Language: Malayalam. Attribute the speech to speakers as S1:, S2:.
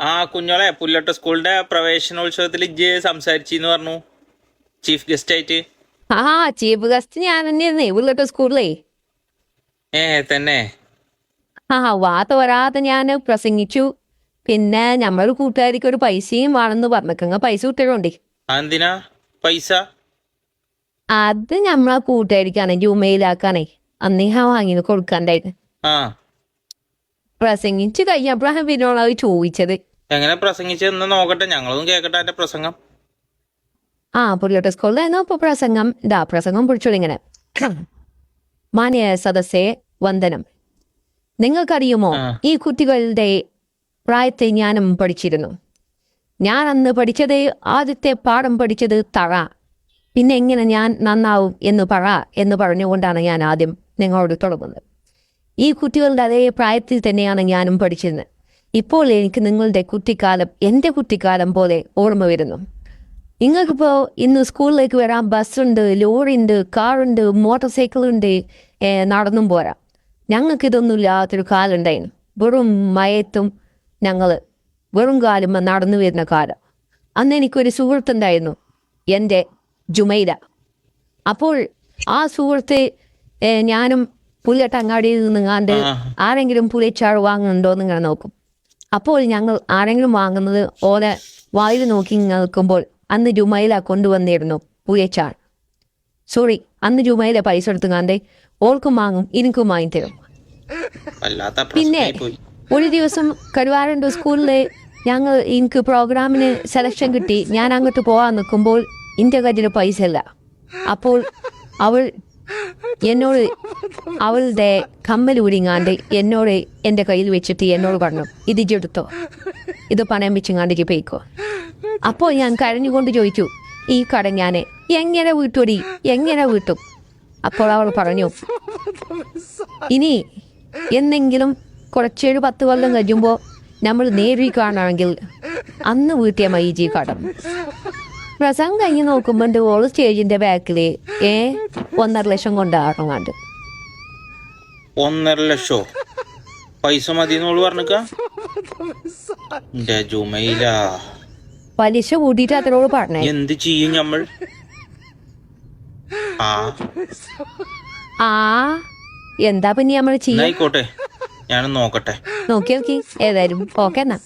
S1: ആ കുഞ്ഞോളെ പുല്ലോട്ട് സ്കൂളിന്റെ പ്രവേശനോത്സവത്തിൽ ഇജ്ജ് സംസാരിച്ചെന്ന് പറഞ്ഞു, ചീഫ് ഗസ്റ്റ് ആയിട്ട്.
S2: ആ ചീഫ് ഗസ്റ്റ് ഞാൻ തന്നെയായിരുന്നേ ഉള്ളോട്ട് സ്കൂളിലേ.
S1: തന്നെ.
S2: വാ തോരാതെ ഞാൻ പ്രസംഗിച്ചു. പിന്നെ ഞമ്മള് കൂട്ടുകാരിക്ക് ഒരു പൈസയും വേണമെന്ന് പറഞ്ഞിക്കങ്ങ പൈസ കിട്ടലുണ്ടേ.
S1: എന്തിനാ പൈസ?
S2: അത് ഞമ്മളെ കൂട്ടുകാരിക്കാണേ ജുമയിലാക്കാണേ അന്നേ വാങ്ങി കൊടുക്കാണ്ടായിരുന്നു.
S1: ആ
S2: പ്രസംഗിച്ച് കഴിഞ്ഞപ്പോഴാണ് പിന്നോളത് ചോദിച്ചത്.
S1: എങ്ങനെ പ്രസംഗിച്ചെന്ന് നോക്കട്ടെ, ഞങ്ങളൊന്നും കേക്കട്ടെ എന്റെ പ്രസംഗം.
S2: പുള്ളിയോട്ടെ സ്കൂളിലായിരുന്നു ഇപ്പൊ പ്രസംഗം. പ്രസംഗം പിടിച്ചോളൂ ഇങ്ങനെ. മാന്യ സദസ്സേ വന്ദനം. നിങ്ങൾക്കറിയുമോ, ഈ കുട്ടികളുടെ പ്രായത്തെ ഞാനും പഠിച്ചിരുന്നു. ഞാൻ അന്ന് പഠിച്ചത്, ആദ്യത്തെ പാഠം പഠിച്ചത് തറ. പിന്നെ എങ്ങനെ ഞാൻ നന്നാവും എന്ന് പറഞ്ഞുകൊണ്ടാണ് ഞാൻ ആദ്യം നിങ്ങളോട് തുടങ്ങുന്നത്. ഈ കുട്ടികളുടെ അതേ പ്രായത്തിൽ തന്നെയാണ് ഞാനും പഠിച്ചിരുന്നത്. ഇപ്പോൾ എനിക്ക് നിങ്ങളുടെ കുട്ടിക്കാലം എൻ്റെ കുട്ടിക്കാലം പോലെ ഓർമ്മ വരുന്നു. നിങ്ങൾക്കിപ്പോൾ ഇന്ന് സ്കൂളിലേക്ക് വരാൻ ബസ്സുണ്ട്, ലോറിയുണ്ട്, കാറുണ്ട്, മോട്ടോർ സൈക്കിളുണ്ട്, നടന്നും പോരാ. ഞങ്ങൾക്കിതൊന്നും ഇല്ലാത്തൊരു കാലം ഉണ്ടായിരുന്നു. വെറും മയത്തും ഞങ്ങൾ വെറും കാലം നടന്നു വരുന്ന കാലം. അന്ന് എനിക്കൊരു സുഹൃത്തുണ്ടായിരുന്നു, എൻ്റെ ജുമൈല. അപ്പോൾ ആ സുഹൃത്ത് ഞാനും പുലിയട്ട അങ്ങാടിയിൽ നിന്നുങ്ങാണ്ട് ആരെങ്കിലും പുലിച്ചാറ് വാങ്ങുന്നുണ്ടോ എന്ന് ഇങ്ങനെ നോക്കും. അപ്പോൾ ഞങ്ങൾ ആരെങ്കിലും വാങ്ങുന്നത് ഓലെ വായിൽ നോക്കി നിൽക്കുമ്പോൾ അന്ന് ജുമൈല കൊണ്ടുവന്നിരുന്നു പുലിച്ചാർ. സോറി, അന്ന് ജുമൈല പൈസ എടുത്തുങ്ങാണ്ട് ഓൾക്കും വാങ്ങും എനിക്കും വാങ്ങി തരും. പിന്നെ ഒരു ദിവസം കരുവാരണ്ട് സ്കൂളിൽ എനിക്ക് പ്രോഗ്രാമിന് സെലക്ഷൻ കിട്ടി. ഞാൻ അങ്ങോട്ട് പോകാൻ നിൽക്കുമ്പോൾ എൻ്റെ കയ്യിൽ പൈസ ഇല്ല. അപ്പോൾ അവൾ എന്നോട് അവളുടെ കമ്മൽ ഊരിങ്ങാണ്ട് എന്നോട് എൻ്റെ കയ്യിൽ വെച്ചിട്ട് എന്നോട് പറഞ്ഞു, ഇത് ഇജ്ജെടുത്തോ, ഇത് പണയം വെച്ചിങ്ങാണ്ടേക്ക് പോയിക്കോ. അപ്പോൾ ഞാൻ കരഞ്ഞുകൊണ്ട് ചോദിച്ചു, ഈ കട ഞാൻ എങ്ങനെ വീട്ടോടി, എങ്ങനെ വീട്ടും? അപ്പോൾ അവൾ പറഞ്ഞു, ഇനി എന്നെങ്കിലും കുറച്ചൊരു 10 കൊല്ലം കഴിയുമ്പോൾ നമ്മൾ നേരി കാണുകയാണെങ്കിൽ അന്ന് വീട്ടിയ മൈജി കടം. പ്രസംഗം കഴിഞ്ഞ് നോക്കുമ്പോൾ ഓൾ സ്റ്റേജിന്റെ ബാക്കിൽ 1.5 ലക്ഷം കൊണ്ടാറങ്ങാണ്ട്.
S1: 1.5 ലക്ഷോ? പൈസ മതിയെന്നോള് പറഞ്ഞിക്ക.
S2: പലിശ കൂട്ടിയിട്ട് അതിനോട് പറഞ്ഞേ.
S1: എന്ത് ചെയ്യും നമ്മൾ?
S2: എന്താ പിന്നെ നമ്മൾ ചെയ്യാം?
S1: ആയിക്കോട്ടെ, ഞാൻ നോക്കട്ടെ.
S2: നോക്കി ഏതായാലും ഓക്കെ എന്നാ.